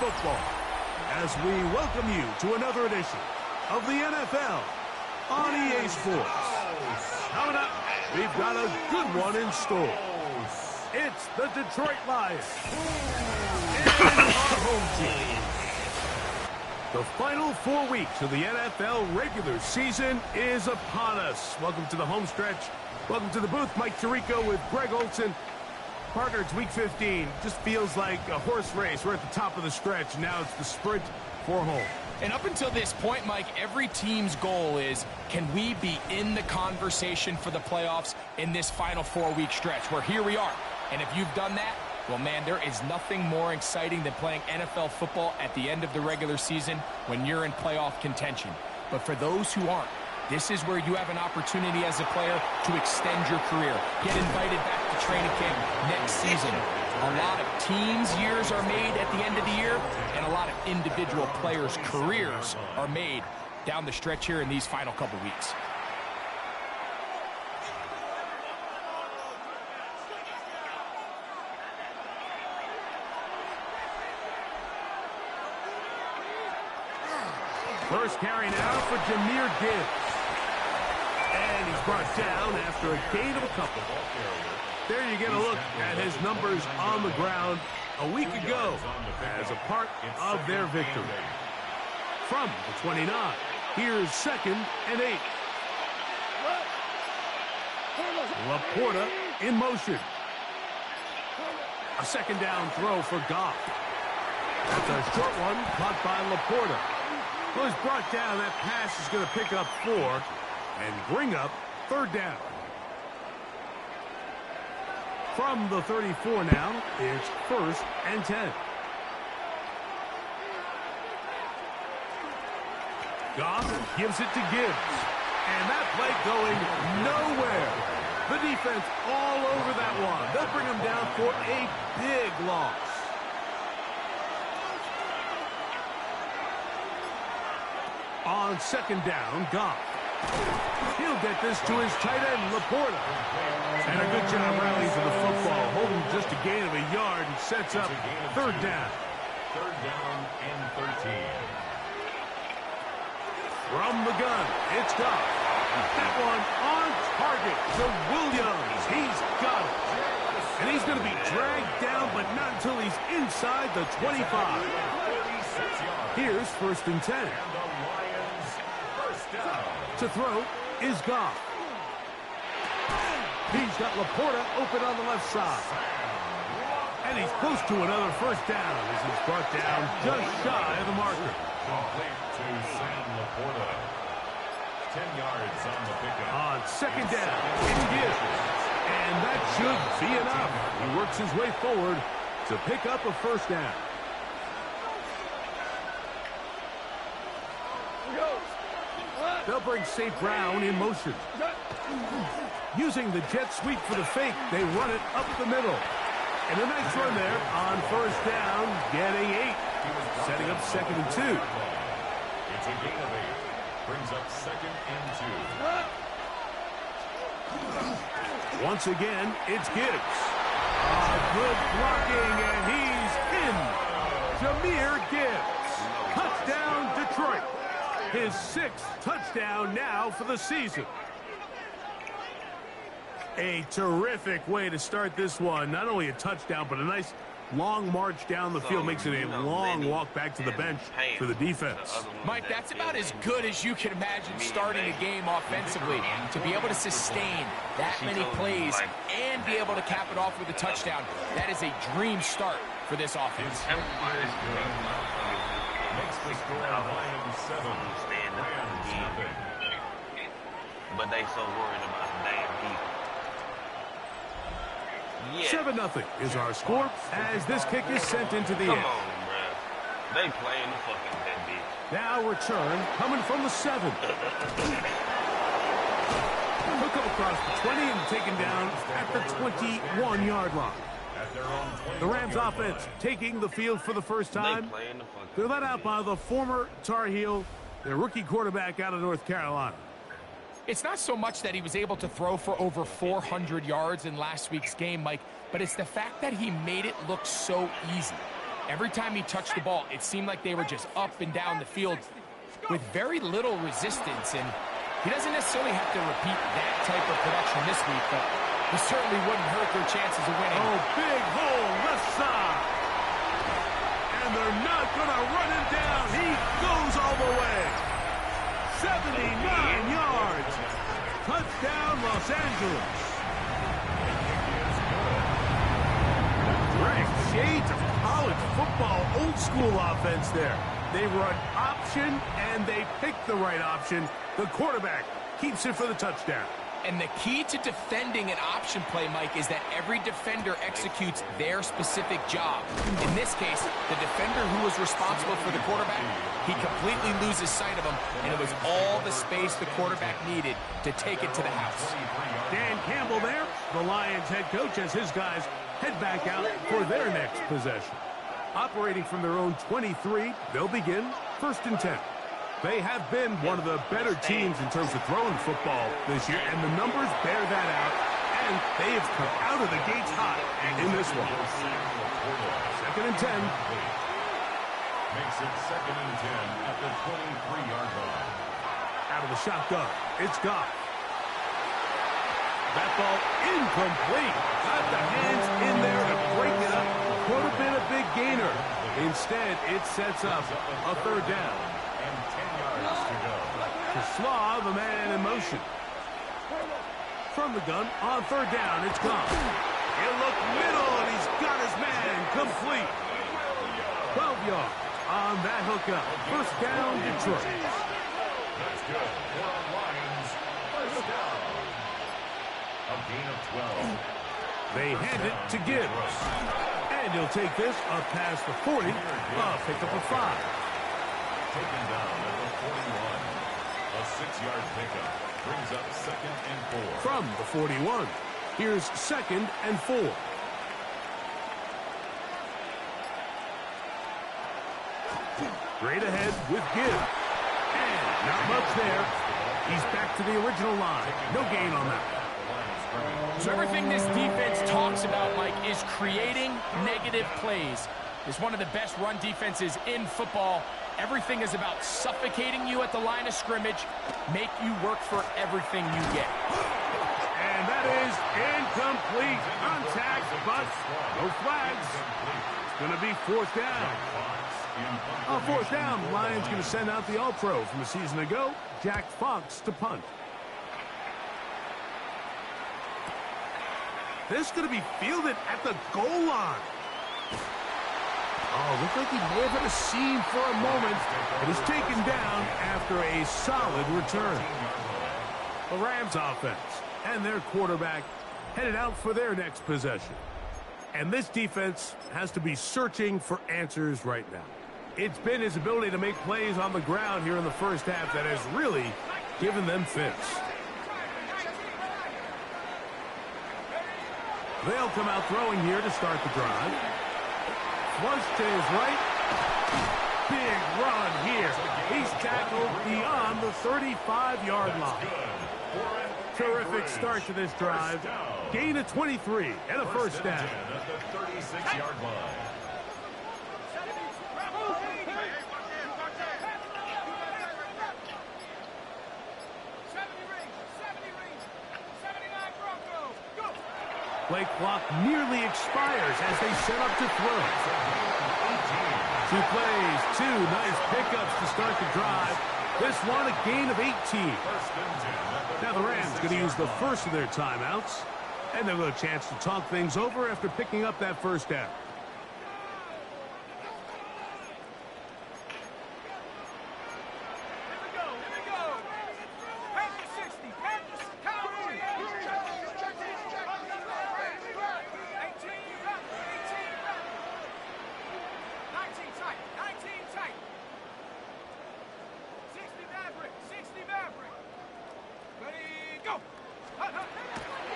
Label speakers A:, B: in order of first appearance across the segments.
A: football as we welcome you to another edition of the NFL on EA Sports. Coming up, we've got a good one in store. It's the Detroit Lions and our home team. The final 4 weeks of the NFL regular season is upon us. Welcome to the home stretch. Welcome to the booth. Mike Tirico with Greg Olson. Partner, it's week 15. Just feels like a horse race. We're at the top of the stretch. Now it's the sprint for home.
B: And up until this point, Mike, every team's goal is, can we be in the conversation for the playoffs in this final 4-week stretch? Where here we are. And if you've done that, well, man, there is nothing more exciting than playing NFL football at the end of the regular season when you're in playoff contention. But for those who aren't, this is where you have an opportunity as a player to extend your career. Get invited back to training camp next season. A lot of teams' years are made at the end of the year, and a lot of individual players' careers are made down the stretch here in these final couple weeks.
A: First carry now for Jahmyr Gibbs. And he's brought down after a gain of a couple. There you get a look at his numbers on the ground a week ago as a part of their victory. From the 29, here's 2nd and 8. Laporta in motion. A 2nd down throw for Goff. That's a short one caught by Laporta. Well, he's brought down. That pass is going to pick up 4 and bring up 3rd down. From the 34 now, it's 1st and 10. Goff gives it to Gibbs. And that play going nowhere. The defense all over that one. They'll bring him down for a big loss. On 2nd down, Goff. He'll get this to his tight end, Laporta. And a good job rallying for the football, holding just a gain of a yard and sets up 3rd down.
C: 3rd down and 13.
A: From the gun, it's Goff. That one on target to Williams. He's got it. And he's going to be dragged down, but not until he's inside the 25. Here's 1st and 10. To throw is Goff. He's got Laporta open on the left side. And he's close to another 1st down as he's brought down just shy of the marker.
C: Complete to Sam Laporta. 10 yards on the pickup.
A: On 2nd down, it's Gibbs. And that should be enough. He works his way forward to pick up a 1st down. They'll bring St. Brown in motion. Using the jet sweep for the fake, they run it up the middle. And a nice run there on 1st down, getting 8. Setting up 2nd and 2.
C: It's a gain of 8. Brings up 2nd and 2.
A: Once again, it's Gibbs. Good blocking, and he's in. Jahmyr Gibbs. Touchdown, Detroit. His 6th touchdown now for the season. A terrific way to start this one. Not only a touchdown, but a nice long march down the field. Makes it a long walk back to the bench for the defense.
B: Mike, that's about as good as you can imagine starting a game offensively. To be able to sustain that many plays and be able to cap it off with a touchdown, that is a dream start for this offense.
C: Makes the score Lions 7.
D: But they so worried about the damn people.
A: 7-0 is our score as this kick is sent into the
D: Come
A: end.
D: on, bruh. They playing the fucking deadbeat.
A: Now return coming from the 7. Hook up across the 20 and taken down at the 21-yard line. The Rams offense taking the field for the first time. They're led out by the former Tar Heel, their rookie quarterback out of North Carolina.
B: It's not so much that he was able to throw for over 400 yards in last week's game, Mike, but it's the fact that he made it look so easy. Every time he touched the ball, it seemed like they were just up and down the field with very little resistance. And he doesn't necessarily have to repeat that type of production this week, but he certainly wouldn't hurt their chances of winning.
A: Oh, big hole, left side. And they're not going to run him down. He goes all the way. 79 yards. Touchdown, Los Angeles. Great shades of college football, old school offense there. They run option, and they pick the right option. The quarterback keeps it for the touchdown.
B: And the key to defending an option play, Mike, is that every defender executes their specific job. In this case, the defender who was responsible for the quarterback, he completely loses sight of him, and it was all the space the quarterback needed to take it to the house.
A: Dan Campbell there, the Lions head coach, as his guys head back out for their next possession. Operating from their own 23, they'll begin 1st and 10. They have been one of the better teams in terms of throwing football this year, and the numbers bear that out, and they have come out of the gates hot in this one. 2nd and 10.
C: Makes it 2nd and 10 at the 23-yard line.
A: Out of the shotgun, it's Goff. That ball incomplete. Got the hands in there to break it up. Could have been a big gainer. Instead, it sets up a 3rd down.
C: And 10 yards to go.
A: To Slaw, the man in motion. From the gun, on 3rd down, it's Goff. He'll look middle, and he's got his man complete. 12 yards on that hookup. 1st down, Detroit.
C: That's good for our Lions. 1st down. A gain of 12.
A: They hand it to Gibbs. And he'll take this up past the 40. Pick up a 5.
C: Taken down at the 41. A 6-yard pickup brings up 2nd and 4.
A: From the 41, here's 2nd and 4. Straight ahead with Gibbs. And not much there. He's back to the original line. No gain on that.
B: So everything this defense talks about, Mike, is creating negative plays. It's one of the best run defenses in football. Everything is about suffocating you at the line of scrimmage, make you work for everything you get.
A: And that is incomplete. Contact, but no flags. It's going to be 4th down. On 4th down, the Lions going to send out the All-Pro from a season ago, Jack Fox, to punt. This is going to be fielded at the goal line. Oh, looked like he may have had a seam for a moment, but is taken down after a solid return. The Rams offense and their quarterback headed out for their next possession. And this defense has to be searching for answers right now. It's been his ability to make plays on the ground here in the first half that has really given them fits. They'll come out throwing here to start the drive. Flush to his right. Big run here. He's tackled beyond the 35-yard line. Terrific start to this drive. Gain of 23 and a 1st down.
C: At the 36-yard line.
A: Play clock nearly expires as they set up to throw. 2 plays, 2 nice pickups to start the drive. This one a gain of 18. Now the Rams going to use the first of their timeouts, and they'll have a chance to talk things over after picking up that 1st down.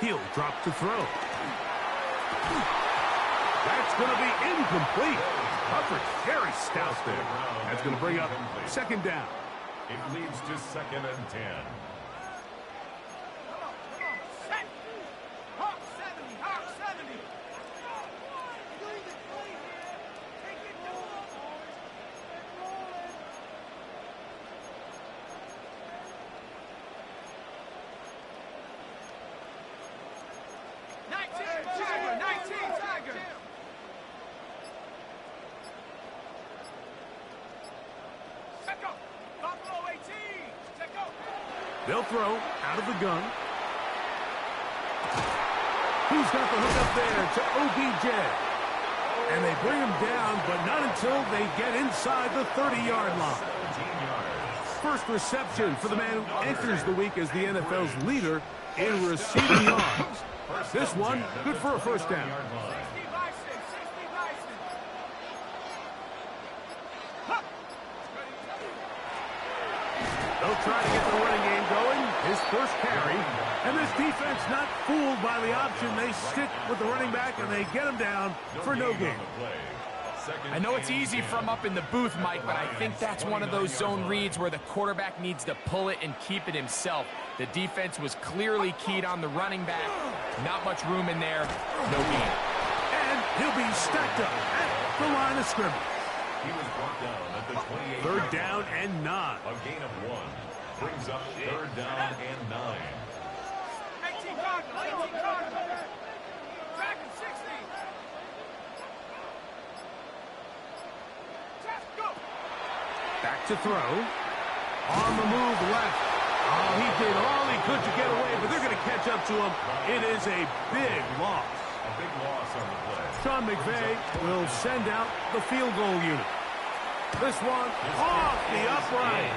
A: He'll drop to throw. That's going to be incomplete. Coverage very stout there. That's going to bring up 2nd down.
C: It leads to 2nd and 10.
A: They'll throw out of the gun. He's got the hook up there to OBJ. And they bring him down, but not until they get inside the 30-yard line. First reception for the man who enters the week as the NFL's leader in receiving yards. This one, good for a first down. They'll try to get the running game going. His first carry. And this defense not fooled by the option. They stick with the running back and they get him down for no gain.
B: I know it's easy from up in the booth, Mike, but I think that's one of those zone reads where the quarterback needs to pull it and keep it himself. The defense was clearly keyed on the running back. Not much room in there. No gain.
A: And he'll be stacked up at the line of scrimmage.
C: He was brought down at the 28.
A: Third down and 9.
C: A gain of 1. Brings up third down and 9.
A: Back to throw. On the move left. Oh, he did all he could to get away, but they're going to catch up to him. It is a big loss.
C: A big loss on the play.
A: Sean McVay will send out the field goal unit. This one off the upright.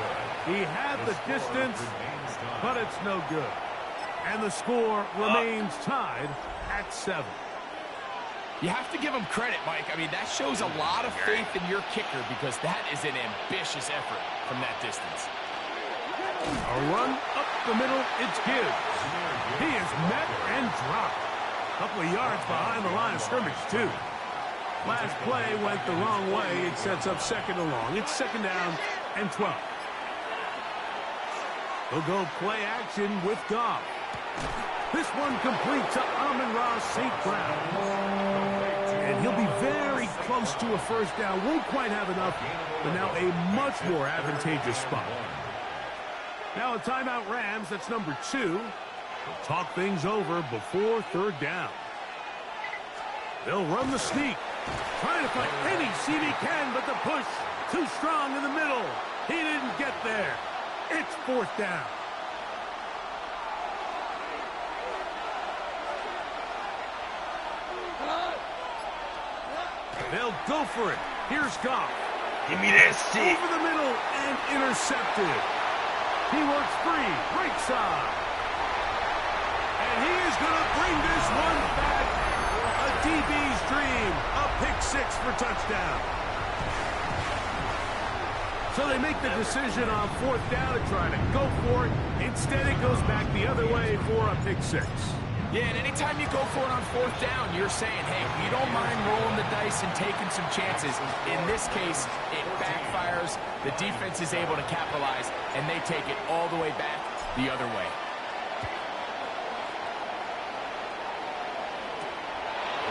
A: He had the distance, but it's no good. And the score remains tied at 7.
B: You have to give him credit, Mike. I mean, that shows a lot of faith in your kicker because that is an ambitious effort from that distance.
A: A run up the middle, it's Gibbs. He is met and dropped. A couple of yards behind the line of scrimmage, too. Last play went the wrong way. It sets up second and long. It's second down and 12. They'll go play action with Goff. This one complete to Amon-Ra St. Brown. And he'll be very close to a first down. Won't quite have enough, but now a much more advantageous spot. Now a timeout Rams, that's number 2. They'll talk things over before third down. They'll run the sneak. Trying to find any seam he can, but the push too strong in the middle. He didn't get there. It's fourth down. They'll go for it. Here's Goff.
D: Give me that shit.
A: Over the middle and intercepted. He works free, right side. And he is going to bring this one back. A DB's dream. A pick 6 for touchdown. So they make the decision on fourth down to try to go for it. Instead, it goes back the other way for a pick 6.
B: Yeah, and anytime you go for it on fourth down, you're saying, hey, we don't mind rolling the dice and taking some chances. In this case, it backfires. The defense is able to capitalize, and they take it all the way back the other way.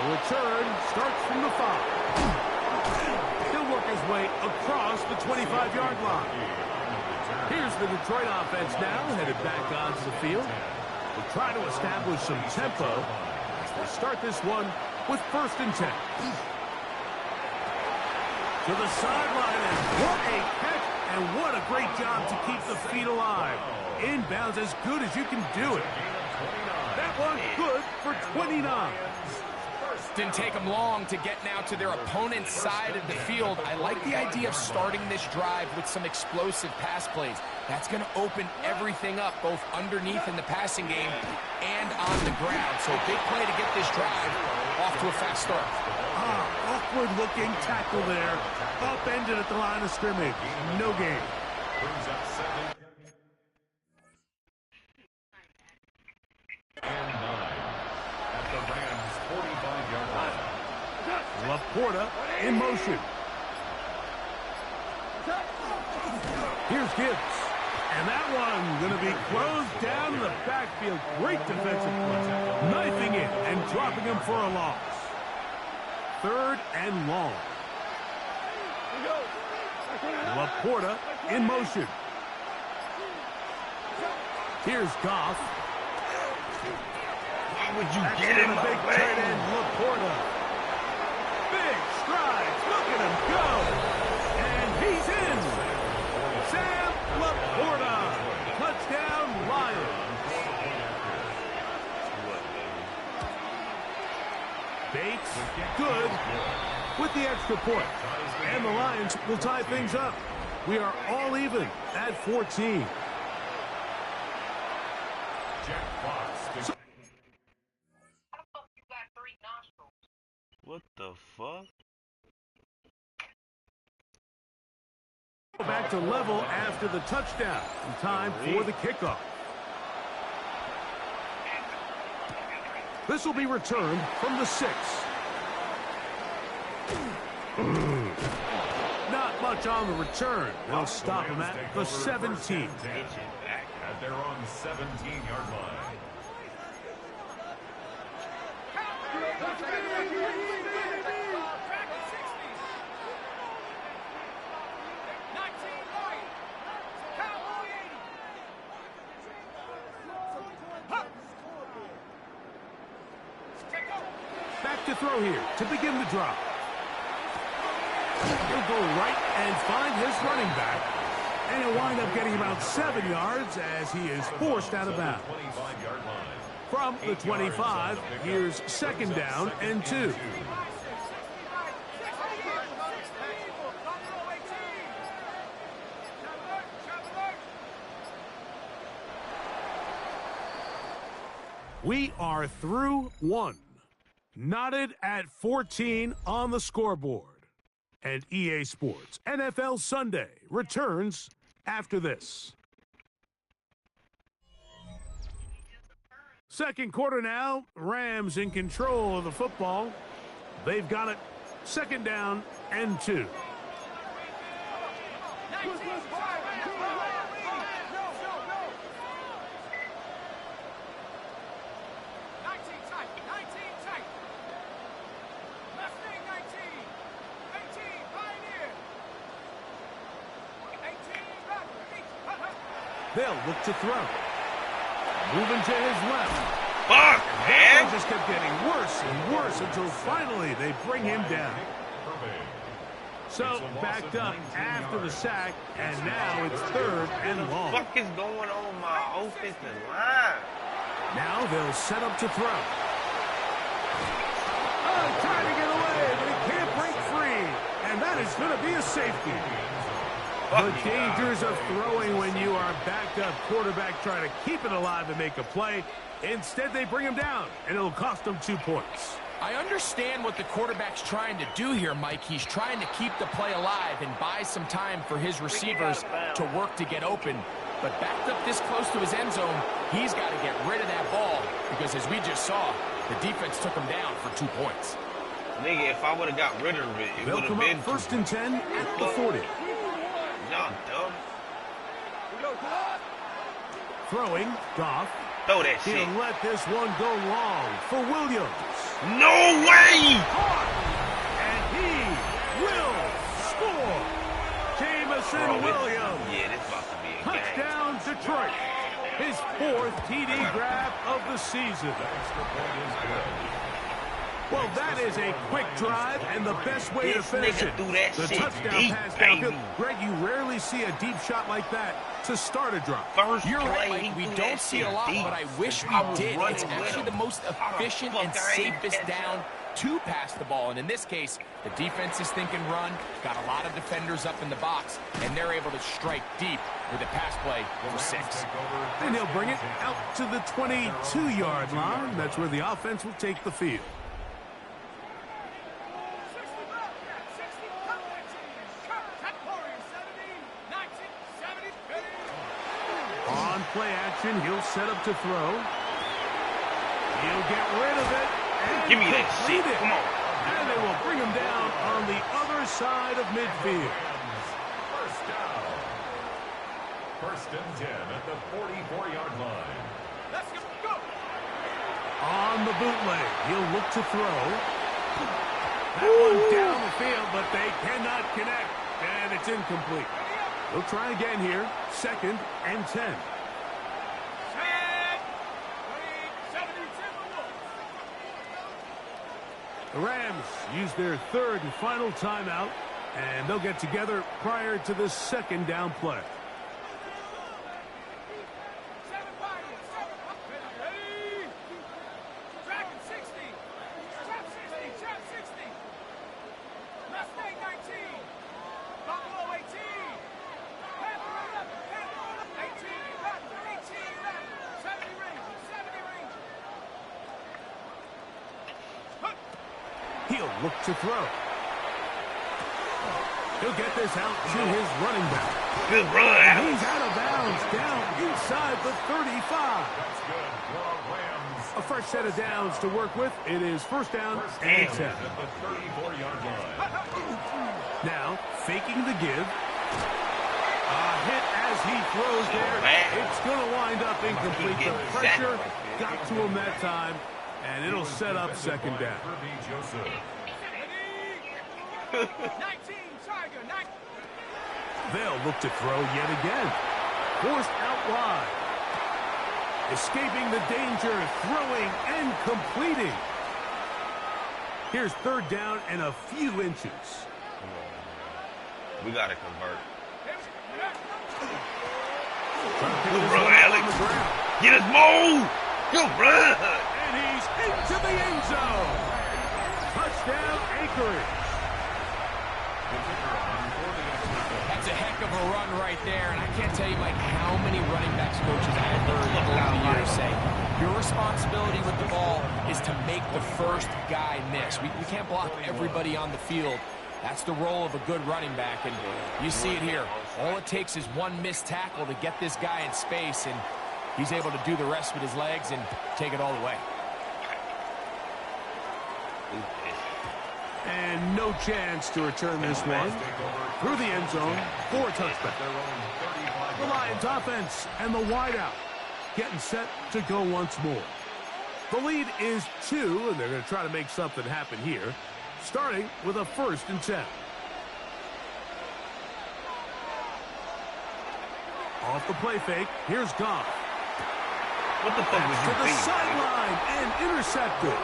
A: The return starts from the 5. He'll work his way across the 25-yard line. Here's the Detroit offense now, headed back onto the field. We'll try to establish some tempo as they start this one with first and 10. To the sideline, and what a catch, and what a great job to keep the feet alive. Inbounds as good as you can do it. That one good for 29.
B: Didn't take them long to get now to their opponent's side of the field. I like the idea of starting this drive with some explosive pass plays. That's going to open everything up, both underneath in the passing game and on the ground. So a big play to get this drive off to a fast start.
A: Awkward-looking tackle there. Upended at the line of scrimmage. No gain.
C: Brings up second and 9 at the Rams' 45-yard line.
A: Laporta in motion. Here's Gibbs. And that one going to be closed down in the backfield. Great defensive play. Knifing it and dropping him for a loss. Third and long. Laporta in motion. Here's Goff.
D: Why would you
A: That's
D: get in
A: the
D: my
A: big
D: way?
A: tight end, Laporta. Big strides. Look at him go. And he's in. Sam Laporta. point. And the Lions will tie things up. We are all even at 14.
D: What the fuck?
A: Back to level after the touchdown. In time for the kickoff. This will be returned from the 6. Not much on the return. They'll stop him at the 17.
C: At their own 17-yard line.
A: Back to throw here to begin the drop. He'll go right and find his running back. And he'll wind up getting about 7 yards as he is forced out of bounds. From the 25, here's second down and 2. We are through 1. Knotted at 14 on the scoreboard. And EA Sports NFL Sunday returns after this. Second quarter now. Rams in control of the football. They've got it. Second down and 2. They'll look to throw. Moving to his left.
D: Fuck, man!
A: That just kept getting worse and worse until finally they bring him down. So backed up after the sack, and now it's third and long.
D: What the fuck is going on with my offensive line?
A: Now they'll set up to throw. Oh, trying to get away, but he can't break free. And that is going to be a safety. The dangers of throwing when you are backed up quarterback trying to keep it alive and make a play. Instead, they bring him down, and it'll cost them 2 points.
B: I understand what the quarterback's trying to do here, Mike. He's trying to keep the play alive and buy some time for his receivers to work to get open. But backed up this close to his end zone, he's got to get rid of that ball because, as we just saw, the defense took him down for 2 points.
D: Nigga, if I would have got rid of it, it would have been
A: first and 10 at the 40.
D: Y'all dumb.
A: Throwing, Goff.
D: Throw that shit.
A: He'll let this one go long for Williams.
D: No way!
A: And he will score. Jameson Williams.
D: Yeah, this about to be a
A: Touchdown, Detroit. His 4th TD grab of the season. Well, that is a quick drive and the best way to finish it. The touchdown pass downfield. Greg, you rarely see a deep shot like that to start a drive.
B: You're right, Mike. We don't see a lot, but I wish we did. It's actually the most efficient and safest down to pass the ball. And in this case, the defense is thinking run, got a lot of defenders up in the box, and they're able to strike deep with a pass play for 6.
A: And he'll bring it out to the 22-yard line. That's where the offense will take the field. On play action, he'll set up to throw. He'll get rid of it. And
D: give me that shit. Come on.
A: And they will bring him down on the other side of midfield.
C: First down. First and 10 at the 44-yard line.
B: Let's go.
A: On the bootleg, he'll look to throw. That one down the field, but they cannot connect. And it's incomplete. They'll try again here. Second and 10. The Rams use their 3rd and final timeout, and they'll get together prior to the second down play. He'll look to throw. He'll get this out to his running back.
D: Good run, Alex.
A: He's out of bounds, down inside the 35.
C: That's good for our Rams.
A: A fresh set of downs to work with. It is first down and 10.
C: At the 34-yard line.
A: Now, faking the give. A hit as he throws there. It's going to wind up incomplete. The pressure got to him that time, and it'll set up second down. They'll look to throw yet again. Forced out wide. Escaping the danger, throwing and completing. Here's third down and a few inches.
D: We got to convert.
A: Good
D: run, Alex. Get us move. Good run.
A: And he's into the end zone. Touchdown, Anchorage.
B: That's a heck of a run right there, and I can't tell you, Mike, how many running backs coaches I have heard over the years say, your responsibility with the ball is to make the first guy miss. We can't block everybody on the field. That's the role of a good running back, and you see it here. All it takes is one missed tackle to get this guy in space, and he's able to do the rest with his legs and take it all the way.
A: And no chance to return this one. Through the end zone for a touchback. The Lions offense and the wideout getting set to go once more. The lead is 2, and they're going to try to make something happen here, starting with a 1st and 10. Off the play fake, here's Goff.
D: What the fuck was you
A: To the
D: thinking?
A: sideline and intercepted.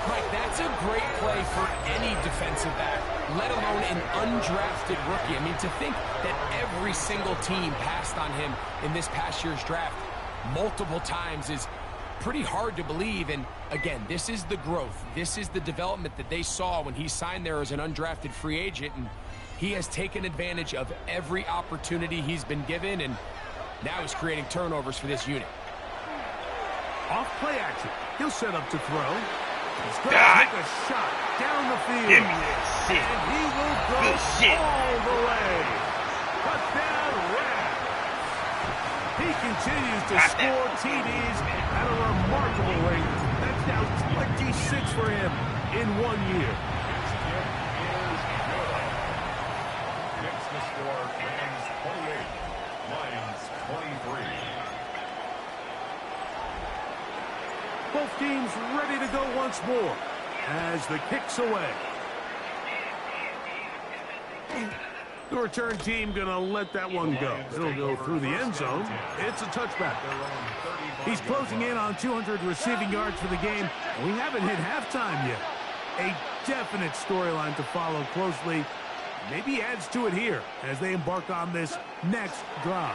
B: Mike, that's a great play for any defensive back, let alone an undrafted rookie. I mean, to think that every single team passed on him in this past year's draft multiple times is pretty hard to believe. And again, this is the growth. This is the development that they saw when he signed there as an undrafted free agent. And he has taken advantage of every opportunity he's been given, and now he's creating turnovers for this unit.
A: Off play action. He'll set up to throw. He's going to take a shot down the field.
D: Give me that shit.
A: And he will go
D: Good shit.
A: all the way. Touchdown, Rams. He continues to score TDs at a remarkable rate. That's now 26 for him in 1 year.
C: Gets the score, Rams 28, Lions 23.
A: Both teams ready to go once more as the kick's away. The return team going to let that one go. It'll go through the end zone. It's a touchback. He's closing in on 200 receiving yards for the game. We haven't hit halftime yet. A definite storyline to follow closely. Maybe adds to it here as they embark on this next drive.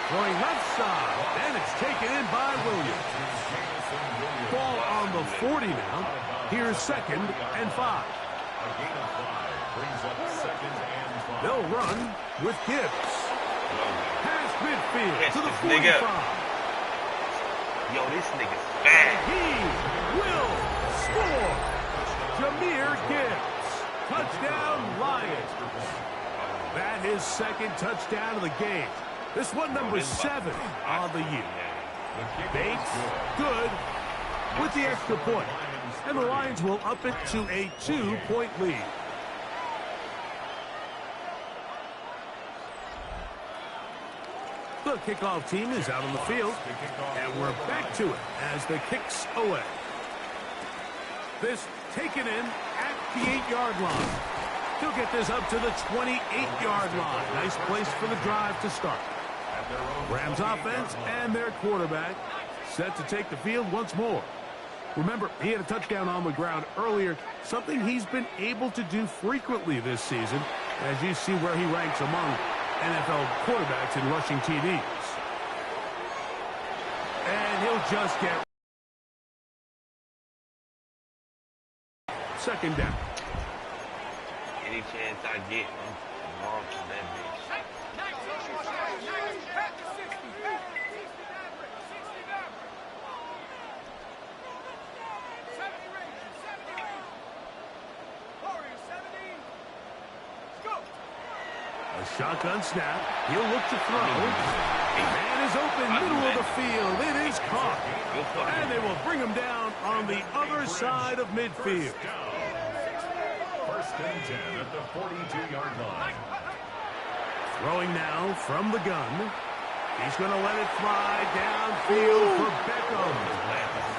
A: Going left side, and it's taken in by Williams. Ball on the 40 now. Here's 2nd and 5.
C: A gain of 5 brings up 2nd and 5.
A: They'll run with Gibbs. Past midfield to the
D: Catch this
A: 45.
D: nigga. Yo, this nigga's bad.
A: He will score. Jameer Gibbs. Touchdown, Lions. That is 2nd touchdown of the game. This one number 7 on the year. Bates, good, with the extra point. And the Lions will up it to a 2-point lead. The kickoff team is out on the field, and we're back to it as the kick's away. This taken in at the 8-yard line. He'll get this up to the 28-yard line. Nice place for the drive to start. Rams offense and their quarterback set to take the field once more. Remember, he had a touchdown on the ground earlier, something he's been able to do frequently this season, as you see where he ranks among NFL quarterbacks in rushing TDs. And he'll just get 2nd down.
D: Any chance I get, I'm wrong from that bitch.
A: A shotgun snap. He'll look to throw. Man is open, middle of the field. It is caught. And they will bring him down on the other side of midfield.
C: First and 10 at the 42-yard line.
A: Throwing now from the gun. He's going to let it fly downfield for Beckham.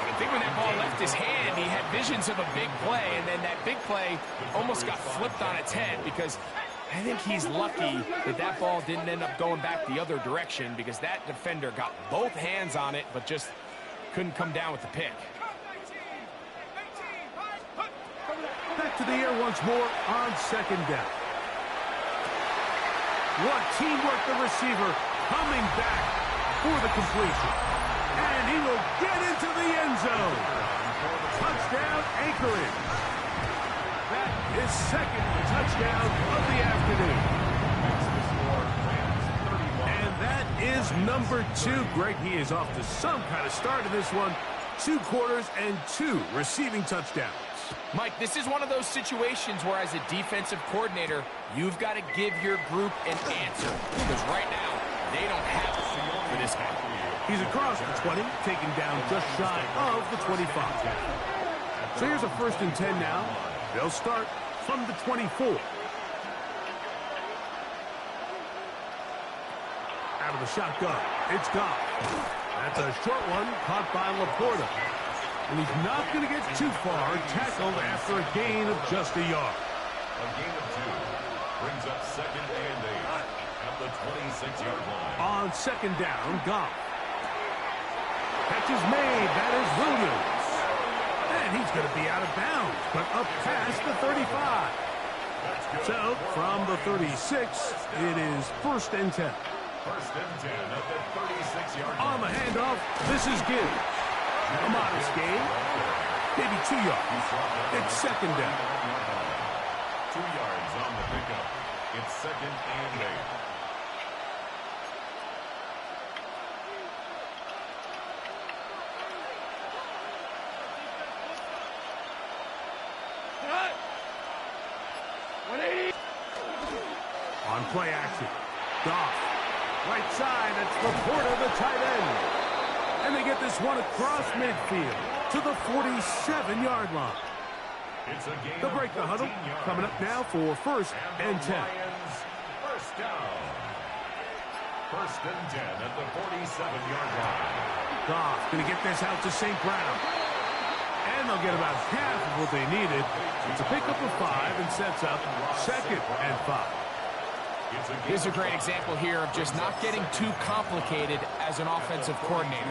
B: I think when that ball left his hand, he had visions of a big play, and then that big play almost got flipped on its head because I think he's lucky that that ball didn't end up going back the other direction because that defender got both hands on it but just couldn't come down with the pick.
A: Back to the air once more on second down. What teamwork, the receiver coming back for the completion. And he will get into the end zone. Touchdown, Anchorage. That is second touchdown of the afternoon. And that is number 2. Greg, he is off to some kind of start in this one. 2 quarters and 2 receiving touchdowns.
B: Mike, this is one of those situations where as a defensive coordinator, you've got to give your group an answer. Because right now, they don't have it for this guy.
A: He's across the 20, taken down just shy of the 25. So here's a first and 10 now. They'll start from the 24. Out of the shotgun, it's gone. That's a short one caught by Laporta. And he's not going to get too far, tackled after a gain of just a yard.
C: A gain of 2 brings up second and 8 at the 26-yard line.
A: On second down, Goff. Catch is made. That is Williams. And he's going to be out of bounds, but up past the 35. So, from the 36, it is first and 10.
C: First and 10 at the 36-yard line.
A: On the handoff, this is Gibbs. A modest gain, maybe 2 yards. It's second down.
C: 2 yards on the pickup. It's second and 8.
A: On play action, Goff. Right side, that's Laporta, the tight end. And they get this one across midfield to the 47-yard line. They'll break the huddle. Coming up now for first and 10.
C: First down. First and 10 at the 47-yard line.
A: Goff going to get this out to St. Brown. And they'll get about half of what they needed. It's a pickup of 5 and sets up second and 5.
B: Here's a great example here of just not getting too complicated as an offensive coordinator.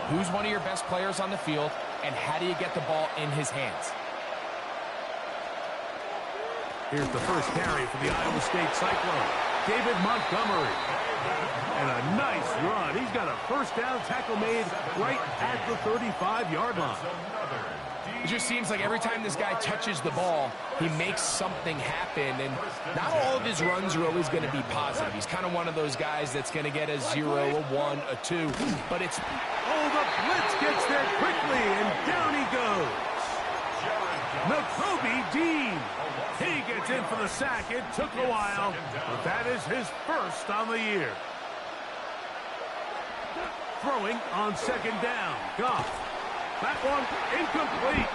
B: Who's one of your best players on the field, and how do you get the ball in his hands?
A: Here's the first carry for the Iowa State Cyclone, David Montgomery. And a nice run. He's got a first down tackle made right at the 35-yard line.
B: It just seems like every time this guy touches the ball, he makes something happen, and not all of his runs are always going to be positive. He's kind of one of those guys that's going to get a 0, a 1, a 2, but it's...
A: Oh, the blitz gets there quickly, and down he goes. Nakobe Dean. He gets in for the sack. It took a while, but that is his first on the year. Throwing on second down. Goff. That one incomplete.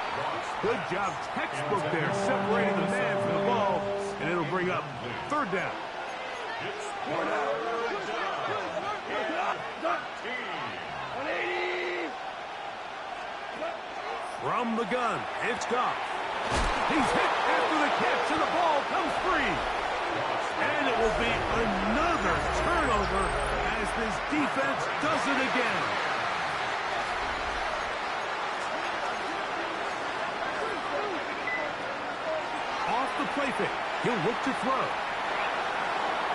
A: Good job, textbook there, separating the man from the ball, and it'll bring up third down. From the gun, it's Goff. He's hit after the catch, and the ball comes free. And it will be another turnover as this defense does it again. Off the play fake, he'll look to throw.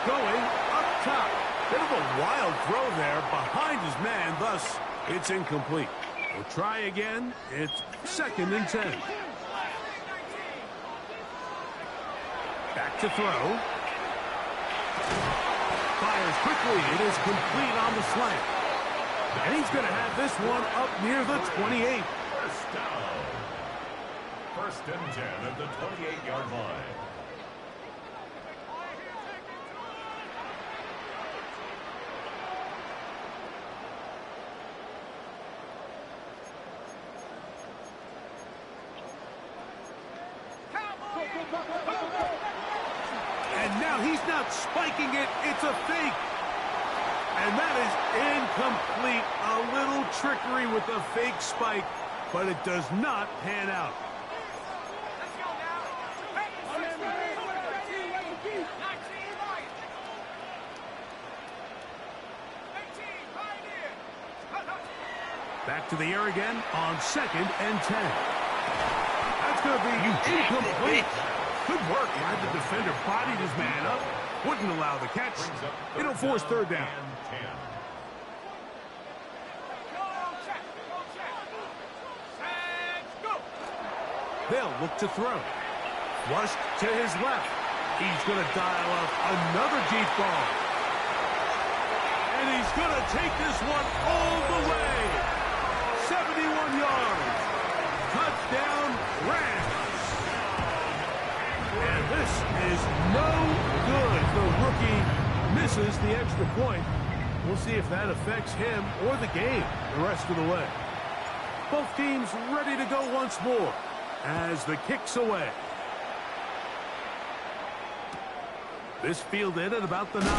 A: Going up top. Bit of a wild throw there behind his man, thus it's incomplete. We'll try again. It's second and 10. Back to throw. Fires quickly. It is complete on the slant. And he's going to have this one up near the 28.
C: First down. First and 10 at the 28-yard line.
A: Now he's not spiking it. It's a fake. And that is incomplete. A little trickery with the fake spike, but it does not pan out. Back to the air again on 2nd and 10. That's going to be incomplete. Good work. Glad the defender bodied his man up. Wouldn't allow the catch. It'll force 3rd down. They'll look to throw. Flushed to his left. He's going to dial up another deep ball. And he's going to take this one all the way. 71 yards. Touchdown, Rams. And this is no good. The rookie misses the extra point. We'll see if that affects him or the game the rest of the way. Both teams ready to go once more as the kick's away. This fielded at about the 9.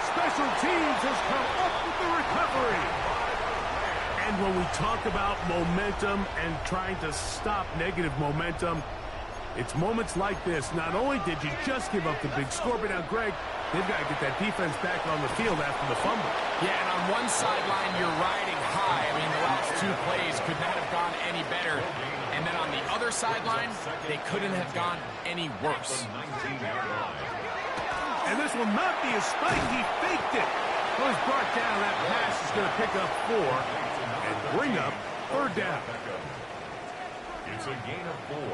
A: Special teams has come up with the recovery. And when we talk about momentum and trying to stop negative momentum, it's moments like this. Not only did you just give up the big score, but now, Greg, they've got to get that defense back on the field after the fumble.
B: Yeah, and on one sideline, you're riding high. I mean, the last 2 plays could not have gone any better. And then on the other sideline, they couldn't have gone any worse.
A: And this will not be a spike. He faked it. Was brought down. That pass is going to pick up 4 and bring up 3rd down.
C: It's a gain of 4.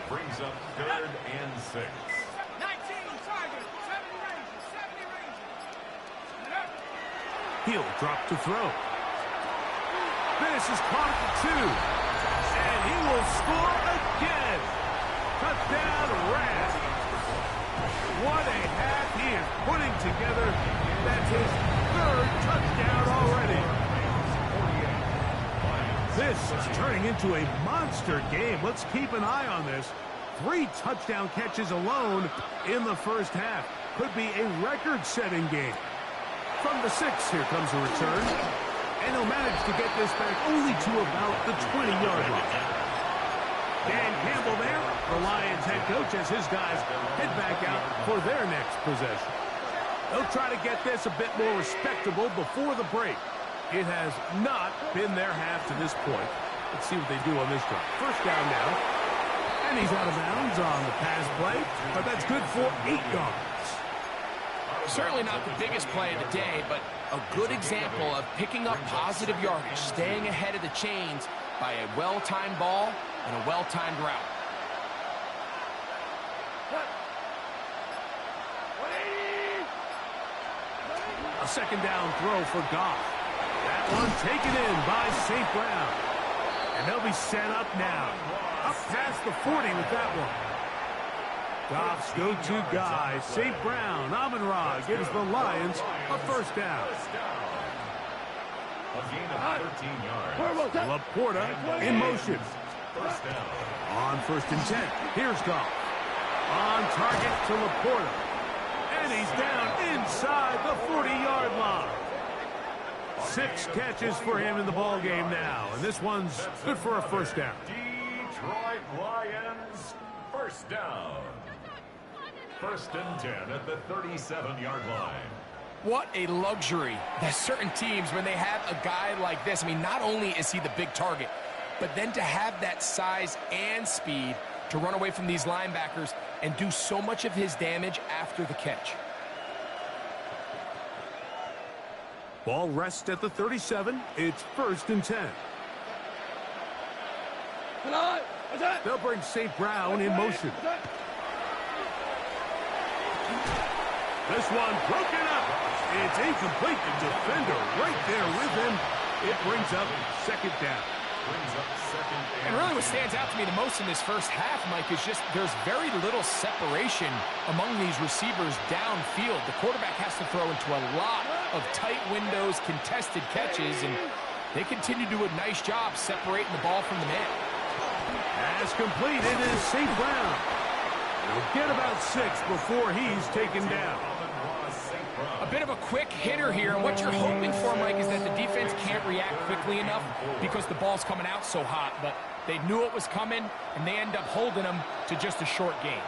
C: Brings up 3rd and 6.
E: 19 target, 70 ranges.
A: He'll drop to throw. This is caught at the 2. And he will score again. Touchdown, Rams. What a half he is putting together. That's his 3rd touchdown already. This is turning into a monster game. Let's keep an eye on this. 3 touchdown catches alone in the first half. Could be a record-setting game. From the 6, here comes a return. And he'll manage to get this back only to about the 20-yard line. Dan Campbell there, the Lions head coach, as his guys head back out for their next possession. They'll try to get this a bit more respectable before the break. It has not been their half to this point. Let's see what they do on this drive. First down now. And he's out of bounds on the pass play, but that's good for 8 yards.
B: Certainly not the biggest play of the day, but a good example of picking up positive yardage, staying ahead of the chains by a well-timed ball and a well-timed route.
A: A 2nd down throw for Goff. That one taken in by St. Brown. And they'll be set up now. Up past the 40 with that one. Goff's go-to guy, St. Brown. Amon-Ra gives the Lions a 1st down.
C: A gain of 13 yards.
A: Laporta in motion.
C: First down.
A: On 1st and 10. Here's Goff. On target to Laporta. And he's down inside the 40-yard line. 6 catches for him in the ball game now. And this one's good for a 1st down.
C: Detroit Lions, 1st down. 1st and 10 at the 37-yard line.
B: What a luxury that certain teams, when they have a guy like this, I mean, not only is he the big target, but then to have that size and speed to run away from these linebackers and do so much of his damage after the catch.
A: Ball rests at the 37. It's 1st and 10. They'll bring St. Brown in motion. This one broken up. It's incomplete. The defender right there with him. It brings up 2nd down.
B: And really what stands out to me the most in this first half, Mike, is just there's very little separation among these receivers downfield. The quarterback has to throw into a lot of tight windows, contested catches, and they continue to do a nice job separating the ball from the man.
A: Pass complete. It is St. Brown. He'll get about 6 before he's taken down.
B: A bit of a quick hitter here. What you're hoping for, Mike, is that the defense can't react quickly enough because the ball's coming out so hot. But they knew it was coming, and they end up holding them to just a short game.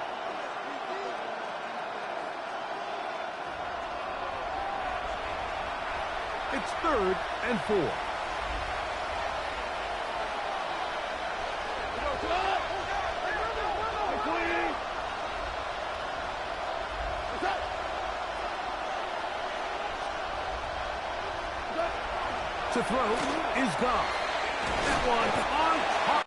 A: It's 3rd and 4. To throw is gone. That one on top.